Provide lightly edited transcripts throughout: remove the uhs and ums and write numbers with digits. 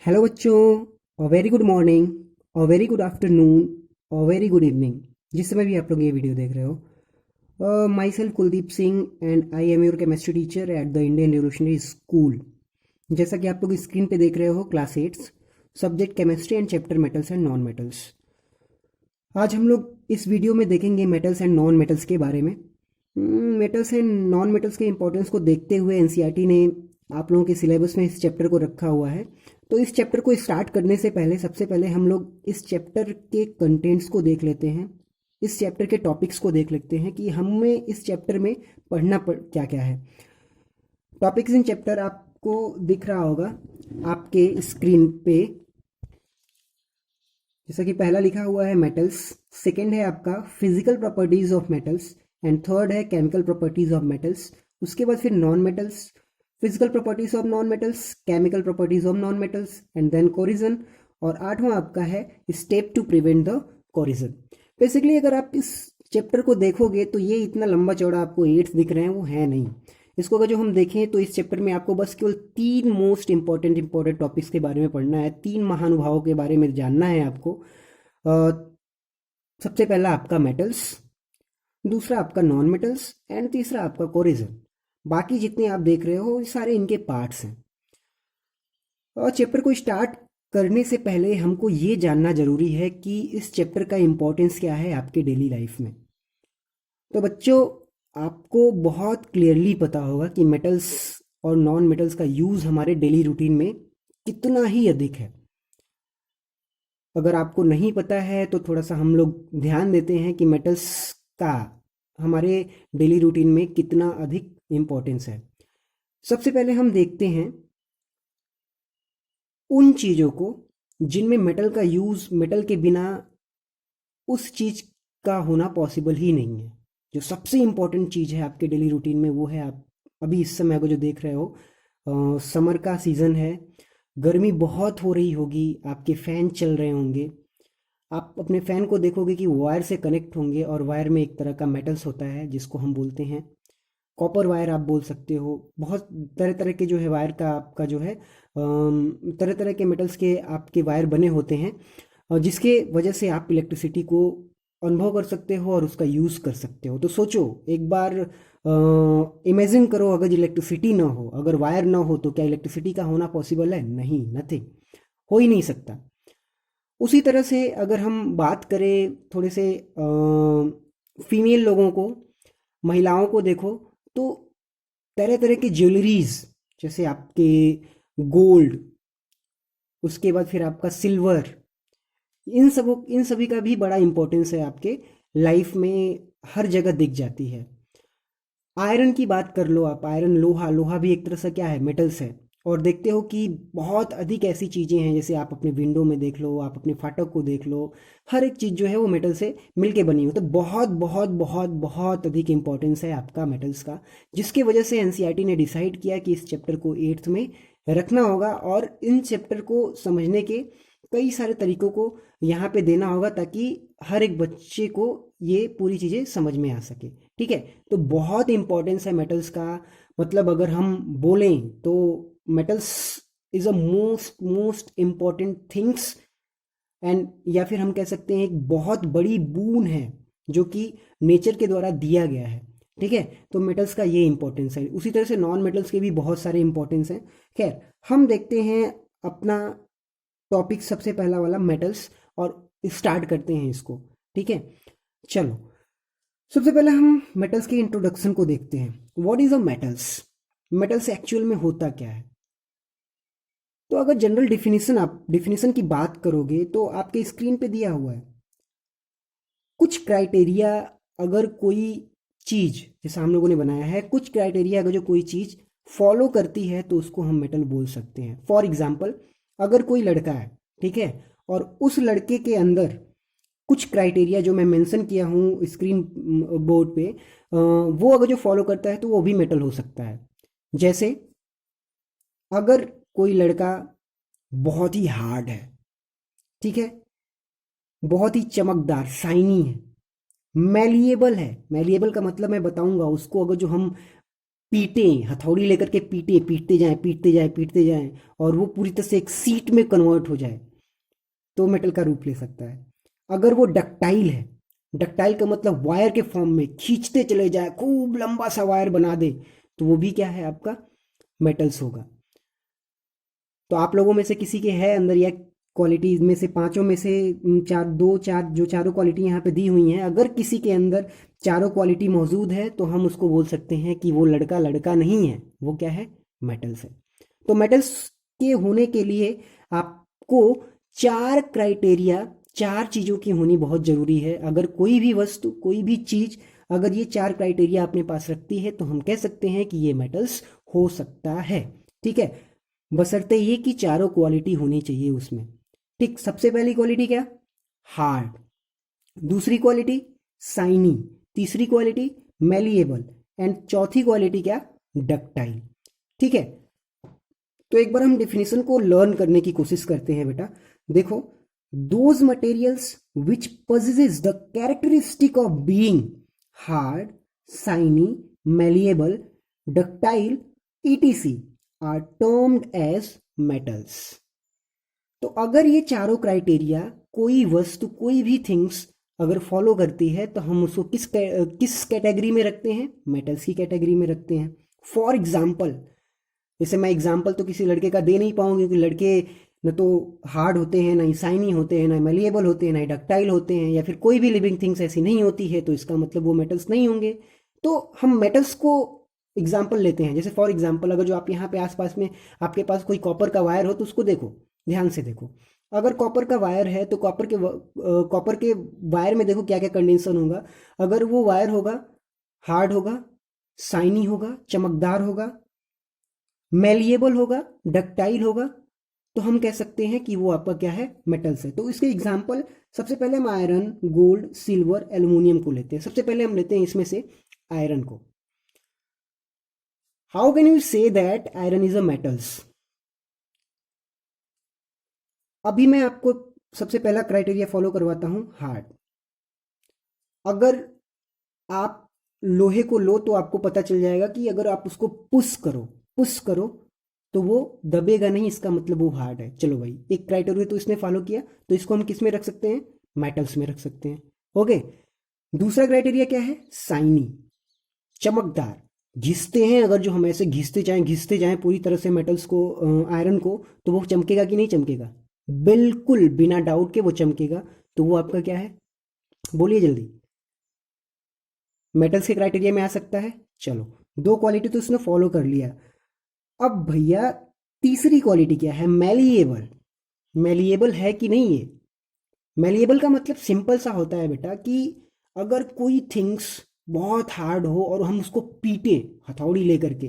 Hello बच्चों, और very good morning, और वेरी गुड आफ्टरनून, और वेरी गुड इवनिंग, जिस समय भी आप लोग ये वीडियो देख रहे हो। My self Kuldeep Singh and I am your chemistry teacher at the Indian revolutionary school. जैसा कि आप लोग स्क्रीन पे देख रहे हो, class 8 subject chemistry and chapter metals and non metals. आज हम लोग इस वीडियो में देखेंगे मेटल्स एंड नॉन मेटल्स के बारे में। मेटल्स एंड नॉन मेटल्स के इंपॉर्टेंस को देखते हुए एनसीईआरटी ने आप लोगों के सिलेबस में इस चैप्टर को रखा हुआ है। तो इस चैप्टर को स्टार्ट करने से पहले सबसे पहले हम लोग इस चैप्टर के कंटेंट्स को देख लेते हैं। इस चैप्टर के टॉपिक्स को देख लेते हैं कि हमें इस चैप्टर में क्या क्या है। टॉपिक्स इन चैप्टर आपको दिख रहा होगा आपके स्क्रीन पे। जैसा कि पहला लिखा हुआ है मेटल्स, सेकंड है आपका physical properties of metals, and third है केमिकल प्रॉपर्टीज ऑफ मेटल्स। उसके बाद फिर non metals, physical properties of non metals, chemical properties of non metals, and then corrosion. और आठवां आपका है step to prevent the corrosion. Basically अगर आप इस चैप्टर को देखोगे तो ये इतना लंबा चौड़ा आपको एट्स दिख रहे हैं, वो है नहीं। इसको अगर जो हम देखें तो इस चैप्टर में आपको बस केवल तीन मोस्ट इंपॉर्टेंट टॉपिक्स के बारे में पढ़ना है, तीन महानुभावों के बारे में जानना है आपको। सबसे पहला आपका मेटल्स, दूसरा आपका नॉन मेटल्स, एंड तीसरा आपका कोरिजन। बाकी जितने आप देख रहे हो ये सारे इनके पार्ट्स हैं। और चैप्टर को स्टार्ट करने से पहले हमको ये जानना जरूरी है कि इस चैप्टर का इम्पोर्टेंस क्या है आपके डेली लाइफ में। तो बच्चों, आपको बहुत क्लियरली पता होगा कि मेटल्स और नॉन मेटल्स का यूज़ हमारे डेली रूटीन में कितना ही अधिक है। अगर आपको नहीं पता है तो थोड़ा सा हम लोग ध्यान देते हैं कि मेटल्स का हमारे डेली रूटीन में कितना अधिक इम्पोर्टेंस है। सबसे पहले हम देखते हैं उन चीज़ों को जिनमें मेटल का यूज़, मेटल के बिना उस चीज़ का होना पॉसिबल ही नहीं है। जो सबसे इम्पोर्टेंट चीज़ है आपके डेली रूटीन में वो है, आप अभी इस समय को जो देख रहे हो, समर का सीज़न है, गर्मी बहुत हो रही होगी, आपके फ़ैन चल रहे होंगे। आप अपने फ़ैन को देखोगे कि वायर से कनेक्ट होंगे, और वायर में एक तरह का मेटल्स होता है जिसको हम बोलते हैं कॉपर वायर, आप बोल सकते हो। बहुत तरह तरह के जो है वायर का आपका जो है तरह तरह के मेटल्स के आपके वायर बने होते हैं, और जिसके वजह से आप इलेक्ट्रिसिटी को अनुभव कर सकते हो और उसका यूज़ कर सकते हो। तो सोचो एक बार, इमेजिन करो, अगर इलेक्ट्रिसिटी ना हो, अगर वायर ना हो, तो क्या इलेक्ट्रिसिटी का होना पॉसिबल है? नहीं, नथिंग, हो ही नहीं सकता। उसी तरह से अगर हम बात करें थोड़े से फीमेल लोगों को, महिलाओं को देखो, तो तरह तरह की ज्वेलरीज, जैसे आपके गोल्ड, उसके बाद फिर आपका सिल्वर, इन सभी का भी बड़ा इंपॉर्टेंस है आपके लाइफ में, हर जगह दिख जाती है। आयरन की बात कर लो आप, आयरन, लोहा, लोहा भी एक तरह से क्या है, मेटल्स है। और देखते हो कि बहुत अधिक ऐसी चीज़ें हैं, जैसे आप अपने विंडो में देख लो, आप अपने फाटक को देख लो, हर एक चीज़ जो है वो मेटल से मिलके बनी हो। तो बहुत बहुत बहुत बहुत अधिक इंपॉर्टेंस है आपका मेटल्स का, जिसकी वजह से एनसीईआरटी ने डिसाइड किया कि इस चैप्टर को एट्थ में रखना होगा, और इन चैप्टर को समझने के कई सारे तरीकों को यहाँ पे देना होगा, ताकि हर एक बच्चे को ये पूरी चीज़ें समझ में आ सके। ठीक है, तो बहुत इंपॉर्टेंस है मेटल्स का। मतलब अगर हम बोलें तो metals is a most most important things, and या फिर हम कह सकते हैं एक बहुत बड़ी बून है जो कि नेचर के द्वारा दिया गया है। ठीक है, तो मेटल्स का ये इंपॉर्टेंस है। उसी तरह से नॉन मेटल्स के भी बहुत सारे इंपॉर्टेंस हैं। खैर, हम देखते हैं अपना टॉपिक, सबसे पहला वाला मेटल्स, और स्टार्ट करते हैं इसको। ठीक है, चलो, सबसे पहले हम मेटल्स के इंट्रोडक्शन को देखते हैं। What is a metals? Metals actual में होता क्या है? तो अगर जनरल डिफिनीशन, आप डिफिनीशन की बात करोगे तो आपके स्क्रीन पे दिया हुआ है कुछ क्राइटेरिया। अगर कोई चीज, जैसा हम लोगों ने बनाया है, कुछ क्राइटेरिया अगर जो कोई चीज फॉलो करती है तो उसको हम मेटल बोल सकते हैं। फॉर एग्जाम्पल, अगर कोई लड़का है, ठीक है, और उस लड़के के अंदर कुछ क्राइटेरिया जो मैं मेंशन किया हूँ स्क्रीन बोर्ड पे, वो अगर जो फॉलो करता है तो वो भी मेटल हो सकता है। जैसे अगर कोई लड़का बहुत ही हार्ड है, ठीक है, बहुत ही चमकदार, शाइनी है, मैलिएबल है। मैलिएबल का मतलब मैं बताऊंगा उसको, अगर जो हम पीटे, हथौड़ी लेकर के पीटे, पीटते जाएं, पीटते जाएं, पीटते जाएं, और वो पूरी तरह से एक सीट में कन्वर्ट हो जाए, तो मेटल का रूप ले सकता है। अगर वो डक्टाइल है, डक्टाइल का मतलब वायर के फॉर्म में खींचते चले जाए, खूब लंबा सा वायर बना दे, तो वो भी क्या है आपका, मेटल्स होगा। तो आप लोगों में से किसी के है अंदर, या क्वालिटी में से पांचों में से चार, दो चार, जो चारों क्वालिटी यहाँ पे दी हुई हैं, अगर किसी के अंदर चारों क्वालिटी मौजूद है तो हम उसको बोल सकते हैं कि वो लड़का लड़का नहीं है, वो क्या है, मेटल्स है। तो मेटल्स के होने के लिए आपको चार क्राइटेरिया, चार चीज़ों की होनी बहुत ज़रूरी है। अगर कोई भी वस्तु, कोई भी चीज़ अगर ये चार क्राइटेरिया अपने पास रखती है तो हम कह सकते हैं कि ये मेटल्स हो सकता है। ठीक है, बशर्ते ये कि चारों क्वालिटी होनी चाहिए उसमें। ठीक, सबसे पहली क्वालिटी क्या, हार्ड। दूसरी क्वालिटी साइनी। तीसरी क्वालिटी मेलिएबल। एंड चौथी क्वालिटी क्या, डक्टाइल। ठीक है, तो एक बार हम डेफिनेशन को लर्न करने की कोशिश करते हैं बेटा। देखो, those materials which possesses the characteristic of being hard, shiny, malleable, ductile, etc are termed as metals. तो अगर ये चारों क्राइटेरिया कोई वस्तु, कोई भी थिंग्स अगर फॉलो करती है तो हम उसको किस कैटेगरी में रखते हैं, मेटल्स की कैटेगरी में रखते हैं। फॉर एग्जाम्पल, जैसे मैं एग्जाम्पल तो किसी लड़के का दे नहीं पाऊंगी, क्योंकि लड़के न तो हार्ड होते हैं, ना ही साइनी होते हैं, ना मेलिएबल होते हैं, ना ही डक्टाइल होते हैं, या फिर कोई भी लिविंग थिंग्स ऐसी नहीं होती है, तो इसका मतलब वो मेटल्स नहीं होंगे। तो हम मेटल्स को एग्जाम्पल लेते हैं। जैसे फॉर एग्जाम्पल, अगर जो आप यहाँ पे आसपास में आपके पास कोई कॉपर का वायर हो तो उसको देखो, ध्यान से देखो। अगर कॉपर का वायर है तो कॉपर के वायर में देखो क्या क्या कंडेंसन होगा। अगर वो वायर होगा, हार्ड होगा, साइनी होगा, चमकदार होगा, मेलिएबल होगा, डक्टाइल होगा, तो हम कह सकते हैं कि वो आपका क्या है, मेटल्स है। तो इसके एग्जाम्पल, सबसे पहले हम आयरन, गोल्ड, सिल्वर, एल्यूमिनियम को लेते हैं। सबसे पहले हम लेते हैं इसमें से आयरन को। How can you say that iron is a metals? अभी मैं आपको सबसे पहला क्राइटेरिया फॉलो करवाता हूं, हार्ड। अगर आप लोहे को लो तो आपको पता चल जाएगा कि अगर आप उसको पुश करो तो वो दबेगा नहीं, इसका मतलब वो हार्ड है। चलो भाई, एक क्राइटेरिया तो इसने फॉलो किया, तो इसको हम किस में रख सकते हैं, मेटल्स में रख सकते हैं। ओके, दूसरा क्राइटेरिया क्या है, साइनी, चमकदार। घिसते हैं, अगर जो हम ऐसे घिसते जाएं पूरी तरह से मेटल्स को, आयरन को, तो वो चमकेगा कि नहीं चमकेगा, बिल्कुल बिना डाउट के वो चमकेगा। तो वो आपका क्या है, बोलिए जल्दी, मेटल्स के क्राइटेरिया में आ सकता है। चलो, दो क्वालिटी तो इसने फॉलो कर लिया। अब भैया तीसरी क्वालिटी क्या है, मेलिएबल। मेलिएबल है कि नहीं ये, मेलिएबल का मतलब सिंपल सा होता है बेटा कि अगर कोई थिंग्स बहुत हार्ड हो और हम उसको पीटे, हथौड़ी लेकर के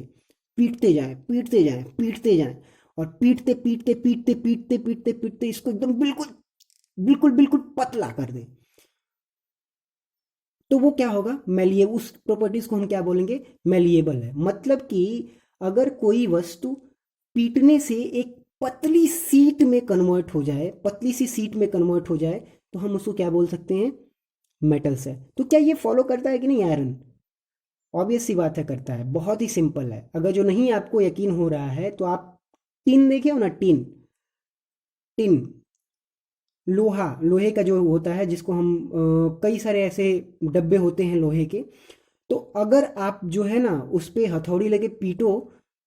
पीटते जाएं, पीटते जाएं, पीटते जाएं, और पीटते पीटते पीटते पीटते पीटते पीटते इसको एकदम बिल्कुल बिल्कुल बिल्कुल पतला कर दे, तो वो क्या होगा, मेलिएबल। उस प्रॉपर्टीज को हम क्या बोलेंगे, मेलिएबल है। मतलब कि अगर कोई वस्तु पीटने से एक पतली सीट में कन्वर्ट हो जाए, पतली सी सीट में कन्वर्ट हो जाए, तो हम उसको क्या बोल सकते हैं, मेटल्स है। तो क्या ये फॉलो करता है कि नहीं आयरन? ऑब्वियस सी बात है, करता है। बहुत ही सिंपल है। अगर जो नहीं आपको यकीन हो रहा है तो आप टिन देखे हो ना, टिन, टिन, लोहा, लोहे का जो होता है जिसको हम कई सारे ऐसे डब्बे होते हैं लोहे के, तो अगर आप जो है ना उस पे हथौड़ी लेके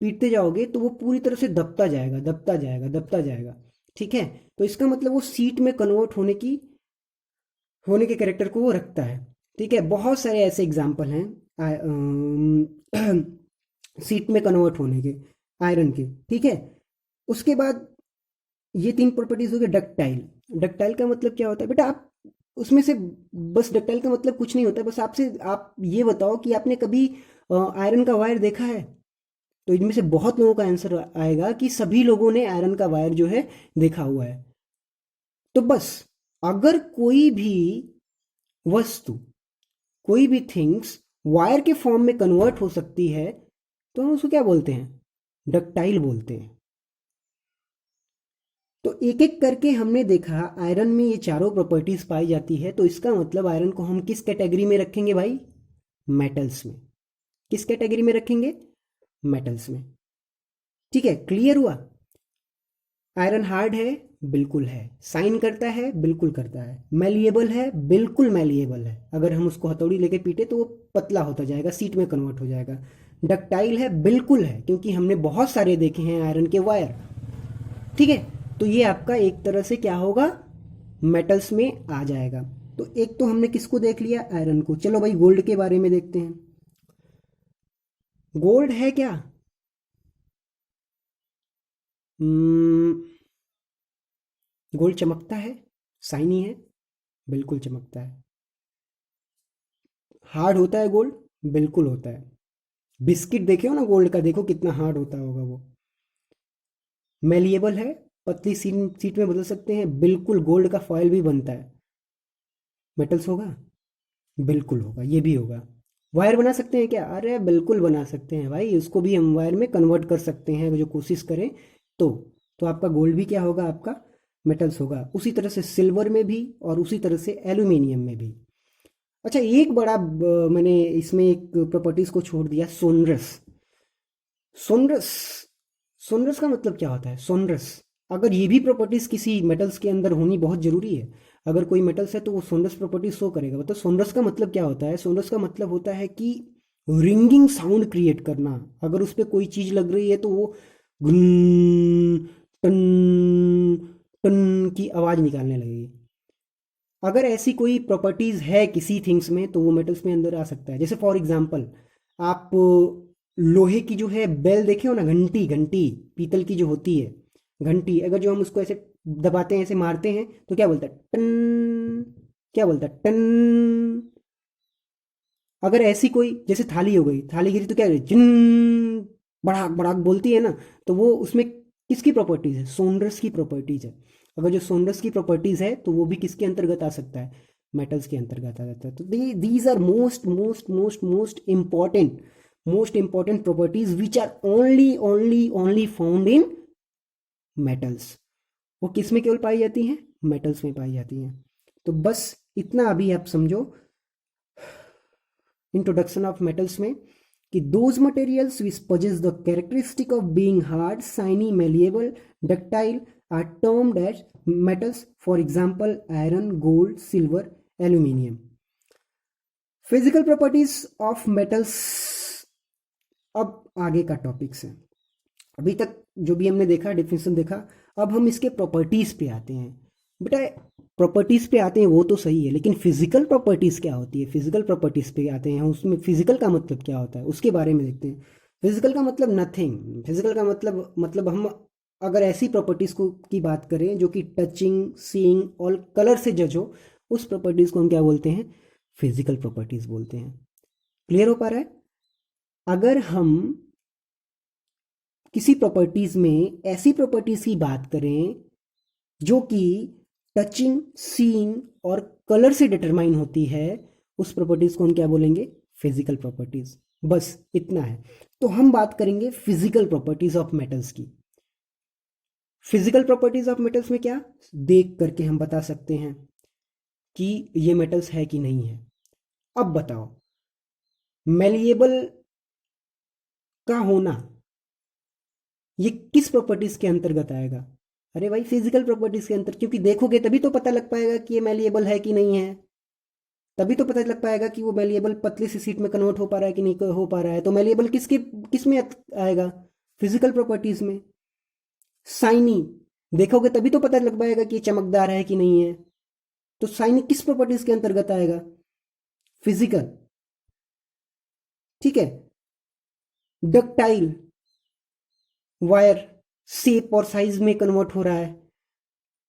पीटते जाओगे तो वो पूरी तरह से दबता जाएगा, दबता जाएगा, दबता जाएगा। ठीक है, तो इसका मतलब वो सीट में कन्वर्ट होने के कैरेक्टर को वो रखता है। ठीक है, बहुत सारे ऐसे एग्जाम्पल हैं सीट में कन्वर्ट होने के, आयरन के। ठीक है, उसके बाद ये तीन प्रॉपर्टीज हो गई। डक्टाइल, डक्टाइल का मतलब क्या होता है बेटा, आप उसमें से, बस डक्टाइल का मतलब कुछ नहीं होता है। बस आपसे आप ये बताओ कि आपने कभी आयरन का वायर देखा है? तो इनमें से बहुत लोगों का आंसर आएगा कि सभी लोगों ने आयरन का वायर जो है देखा हुआ है। तो बस, अगर कोई भी वस्तु, कोई भी थिंग्स वायर के फॉर्म में कन्वर्ट हो सकती है तो हम उसको क्या बोलते हैं, डक्टाइल बोलते हैं। तो एक एक करके हमने देखा आयरन में ये चारों प्रॉपर्टीज पाई जाती है, तो इसका मतलब आयरन को हम किस कैटेगरी में रखेंगे भाई, मेटल्स में। किस कैटेगरी में रखेंगे, मेटल्स में। ठीक है, क्लियर हुआ? आयरन हार्ड है, बिल्कुल है। साइन करता है, बिल्कुल करता है। मैलिएबल है, बिल्कुल मैलिएबल है। अगर हम उसको हथौड़ी लेके पीटे तो वो पतला होता जाएगा, सीट में कन्वर्ट हो जाएगा। डक्टाइल है, बिल्कुल है, क्योंकि हमने बहुत सारे देखे हैं आयरन के वायर। ठीक है, तो ये आपका एक तरह से क्या होगा, मेटल्स में आ जाएगा। तो एक तो हमने किसको देख लिया, आयरन को। चलो भाई गोल्ड के बारे में देखते हैं। गोल्ड है क्या? गोल्ड चमकता है, शाइनी है, बिल्कुल चमकता है। हार्ड होता है गोल्ड, बिल्कुल होता है। बिस्किट देखे हो ना गोल्ड का, देखो कितना हार्ड होता होगा वो। मेलिएबल है, पतली सीट सीट में बदल सकते हैं, बिल्कुल। गोल्ड का फॉयल भी बनता है। मेटल्स होगा, बिल्कुल होगा, ये भी होगा। वायर बना सकते हैं क्या? अरे बिल्कुल बना सकते हैं भाई, उसको भी हम वायर में कन्वर्ट कर सकते हैं जो कोशिश करें तो। तो आपका गोल्ड भी क्या होगा, आपका मेटल्स होगा। उसी तरह से सिल्वर में भी, और उसी तरह से एल्यूमिनियम में भी। अच्छा, एक बड़ा मैंने इसमें एक प्रॉपर्टीज को छोड़ दिया, सोनरस। सोनरस, सोनरस का मतलब क्या होता है, सोनरस? अगर ये भी प्रॉपर्टीज किसी मेटल्स के अंदर होनी बहुत जरूरी है। अगर कोई मेटल्स है तो वो सोनरस प्रॉपर्टीज शो करेगा। मतलब सोनरस का मतलब क्या होता है, सोनरस का मतलब होता है कि रिंगिंग साउंड क्रिएट करना। अगर उस पर कोई चीज लग रही है तो वो गुन, टन टन की आवाज निकालने लगेगी। अगर ऐसी कोई प्रॉपर्टीज है किसी थिंग्स में तो वो मेटल्स में अंदर आ सकता है। जैसे फॉर एग्जांपल, आप लोहे की जो है बेल देखे हो ना, घंटी, घंटी पीतल की जो होती है घंटी, अगर जो हम उसको ऐसे दबाते हैं, ऐसे मारते हैं, तो क्या बोलता है, टन। क्या बोलता है, टन। अगर ऐसी कोई जैसे थाली हो गई, थाली गिरी तो क्या जिन, बड़ाक बड़ाक बोलती है ना, तो वो उसमें किसकी प्रॉपर्टीज है, सोनरस की प्रॉपर्टीज है। अगर जो सोनरस की प्रॉपर्टीज है तो वो भी किसके अंतर्गत आ सकता है, मेटल्स के अंतर्गत आ जाता है। तो these are most most most most important properties which are only only only found in metals. वो किस में केवल पाई जाती हैं, मेटल्स में पाई जाती हैं। तो बस इतना अभी आप समझो इंट्रोडक्शन ऑफ मेटल्स में, कि those materials which possess the characteristic of being hard, shiny, malleable, ductile are termed as metals. For example iron, gold, silver, aluminium. Physical properties of metals. अब आगे का टॉपिक्स है। अभी तक जो भी हमने देखा, डिफिनेशन देखा, अब हम इसके प्रॉपर्टीज पे आते हैं। बेटा प्रॉपर्टीज पे आते हैं वो तो सही है, लेकिन फिजिकल प्रॉपर्टीज क्या होती है, फिजिकल प्रॉपर्टीज पे आते हैं। उसमें फिजिकल का मतलब क्या होता है उसके बारे में देखते हैं। फिजिकल का मतलब नथिंग। फिजिकल का मतलब हम अगर ऐसी प्रॉपर्टीज को की बात करें जो कि टचिंग, सीइंग और कलर से जज हो, उस प्रॉपर्टीज को हम क्या बोलते हैं, फिजिकल प्रॉपर्टीज बोलते हैं। क्लियर हो पा रहा है? अगर हम किसी प्रॉपर्टीज में ऐसी प्रॉपर्टीज की बात करें जो कि टचिंग, सीइंग और कलर से डिटरमाइन होती है, उस प्रॉपर्टीज को हम क्या बोलेंगे, फिजिकल प्रॉपर्टीज। बस इतना है। तो हम बात करेंगे फिजिकल प्रॉपर्टीज ऑफ मेटल्स की। फिजिकल प्रॉपर्टीज ऑफ मेटल्स में क्या देख करके हम बता सकते हैं कि ये मेटल्स है कि नहीं है। अब बताओ, मेलिएबल का होना ये किस प्रॉपर्टीज के अंतर्गत आएगा? अरे भाई फिजिकल प्रॉपर्टीज के अंतर, क्योंकि देखोगे तभी तो पता लग पाएगा कि ये मेलिएबल है कि नहीं है। तभी तो पता लग पाएगा कि वो मेलिएबल पतली सी सीट में कन्वर्ट हो पा रहा है कि नहीं हो पा रहा है। तो मेलिएबल किस में आएगा, फिजिकल प्रॉपर्टीज में। शाइनी देखोगे तभी तो पता लग पाएगा कि ये चमकदार है कि नहीं है। तो शाइनी किस प्रॉपर्टीज के अंतर्गत आएगा, फिजिकल। ठीक है। डक्टाइल, वायर शेप और साइज में कन्वर्ट हो रहा है,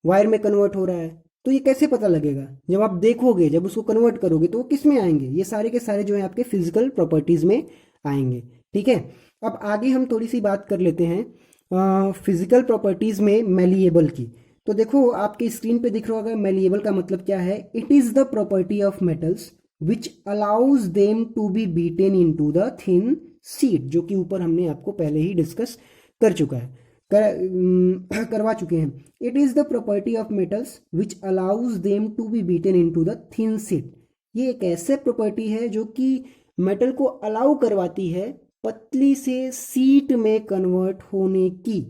वायर में कन्वर्ट हो रहा है। तो ये कैसे पता लगेगा, जब आप देखोगे, जब उसको कन्वर्ट करोगे तो वो किस में आएंगे, ये सारे के सारे जो है आपके फिजिकल प्रॉपर्टीज में आएंगे। ठीक है। अब आगे हम थोड़ी सी बात कर लेते हैं फिजिकल प्रॉपर्टीज में मेलिएबल की। तो देखो आपके स्क्रीन पे दिख रहा होगा, मेलिएबल का मतलब क्या है, it is the property of metals which allows them to be beaten into the thin sheet, जो कि ऊपर हमने आपको पहले ही डिस्कस कर चुका है, करवा चुके हैं। It is the property of metals which allows them to be beaten into the thin sheet. ये एक ऐसे प्रॉपर्टी है जो कि मेटल को अलाउ करवाती है पतली से सीट में कन्वर्ट होने की।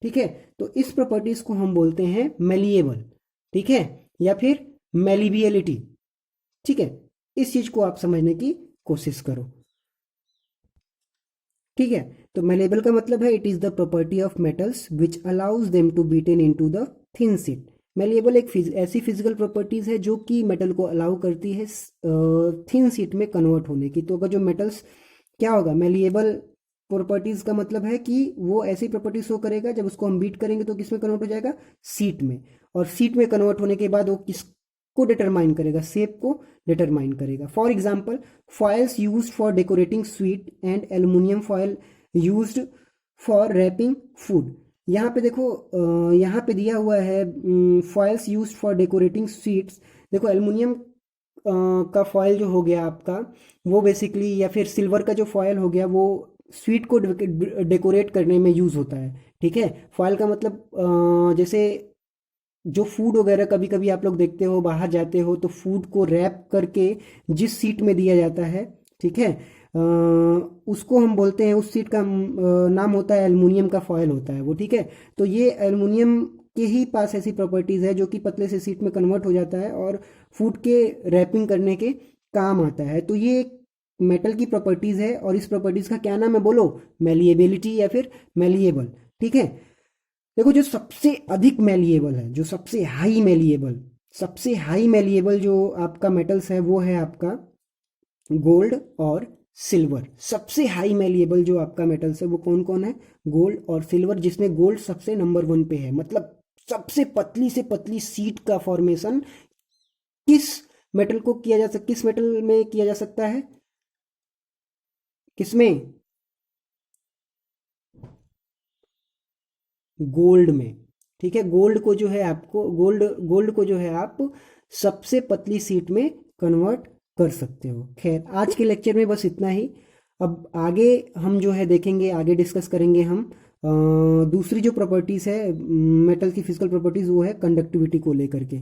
ठीक है, तो इस प्रॉपर्टीज को हम बोलते हैं मेलिएबल। ठीक है, या फिर मेलिबियलिटी। ठीक है, इस चीज को आप समझने की कोशिश करो। ठीक है, तो मेलेबल का मतलब है it is the property of metals which allows them to beaten into the thin sheet. Malleable एक ऐसी फिजिकल प्रॉपर्टीज है जो कि मेटल को अलाउ करती है थिन शीट में कन्वर्ट होने की। तो अगर जो मेटल्स क्या होगा, मेलिएबल प्रॉपर्टीज का मतलब है कि वो ऐसी प्रॉपर्टीज शो करेगा जब उसको हम बीट करेंगे तो किस में कन्वर्ट हो जाएगा, सीट में। और सीट में कन्वर्ट होने के बाद वो किसको डिटरमाइन करेगा, शेप को डिटरमाइन करेगा। For example, foils use for decorating sweet and aluminium foil used for wrapping food. यहाँ पे देखो, यहाँ पे दिया हुआ है foils used for decorating sweets. देखो एल्युमिनियम का फॉयल जो हो गया आपका, वो बेसिकली, या फिर सिल्वर का जो फॉयल हो गया, वो स्वीट को डेकोरेट करने में यूज़ होता है। ठीक है, फॉयल का मतलब जैसे जो फूड वगैरह कभी कभी आप लोग देखते हो, बाहर जाते हो तो फूड को रैप करके जिस सीट में दिया जाता है, ठीक है, उसको हम बोलते हैं, उस सीट का नाम होता है एल्युमिनियम का फॉयल होता है वो। ठीक है, तो ये एल्युमिनियम के ही पास ऐसी प्रॉपर्टीज़ है जो कि पतले से सीट में कन्वर्ट हो जाता है और फूड के रैपिंग करने के काम आता है। तो ये एक मेटल की प्रॉपर्टीज़ है और इस प्रॉपर्टीज़ का क्या नाम है बोलो, मेलिएबिलिटी या फिर मेलिएबल। ठीक है, देखो जो सबसे अधिक मेलिएबल है, जो सबसे हाई मेलिएबल जो आपका मेटल्स है वो है आपका गोल्ड और सिल्वर। सबसे हाई मेलिएबल जो आपका मेटल्स है वो कौन कौन है, गोल्ड और सिल्वर, जिसमें गोल्ड सबसे नंबर 1 पे है। मतलब सबसे पतली से पतली सीट का फॉर्मेशन किस मेटल को किया जा सकता, किस मेटल में किया जा सकता है, किसमें, गोल्ड में। ठीक है, गोल्ड को जो है आपको गोल्ड को जो है आप सबसे पतली सीट में कन्वर्ट कर सकते हो। खैर, आज के लेक्चर में बस इतना ही। अब आगे हम जो है देखेंगे, आगे डिस्कस करेंगे हम दूसरी जो प्रॉपर्टीज़ है मेटल की फिजिकल प्रॉपर्टीज़, वो है कंडक्टिविटी को लेकर के।